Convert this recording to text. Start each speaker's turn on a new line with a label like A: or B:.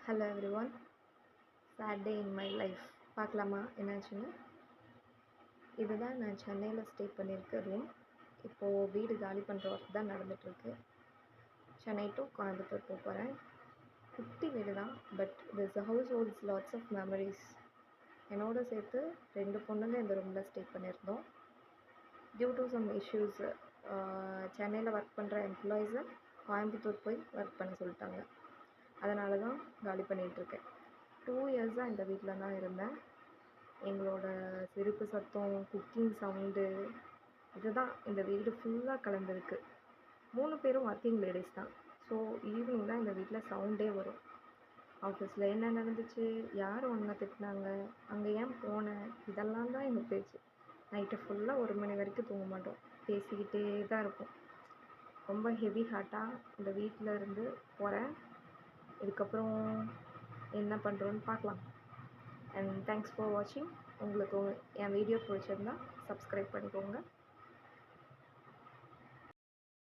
A: Hello everyone. Chat day in my life பார்க்கலாமா என்னாச்சுன்னு? இதுதான் நான் சென்னையில் ஸ்டே பண்ணியிருக்க ரூம். இப்போது வீடு காலி பண்ணுற ஒர்க் தான் நடந்துகிட்ருக்கு. சென்னை டு கோயம்புத்தூர் போகிறேன். குட்டி வீடு தான், but this house holds lots of memories. என்னோட சேர்த்து 2 பொண்ணுங்க இந்த ரூமில் ஸ்டே பண்ணியிருந்தோம். டியூ டு சம் இஷ்யூஸ் சென்னையில் ஒர்க் பண்ணுற எம்ப்ளாயீஸை கோயம்புத்தூர் போய் ஒர்க் பண்ண சொல்லிட்டாங்க. அதனால தான் காலி பண்ணிகிட்ருக்கேன். 2 இயர்ஸாக இந்த வீட்டில் தான் இருந்தேன். எங்களோட சிரிப்பு சத்தம், குக்கிங் சவுண்டு, இதுதான் இந்த வீடு ஃபுல்லாக கலந்துருக்கு. 3 பேரும் ஒர்க்கிங் லேடிஸ் தான். ஸோ ஈவினிங் தான் இந்த வீட்டில் சவுண்டே வரும். ஆஃபீஸில் என்ன நடந்துச்சு, யார் ஒன்றை திட்டினாங்க, அங்கே ஏன் போனேன், இதெல்லாம் தான் எங்கள் பேச்சு. நைட்டு ஃபுல்லாக 1 மணி வரைக்கும் தூங்க மாட்டோம், பேசிக்கிட்டே தான் இருப்போம். ரொம்ப ஹெவி ஹார்ட்டாக இந்த வீட்டில் இருந்து போகிறேன். இதுக்கப்புறம் என்ன பண்ணுறோன்னு பார்க்கலாம். அண்ட் தேங்க்ஸ் ஃபார் வாட்சிங். உங்களுக்கு என் வீடியோ பிடிச்சிருந்தா சப்ஸ்கிரைப் பண்ணிக்கோங்க.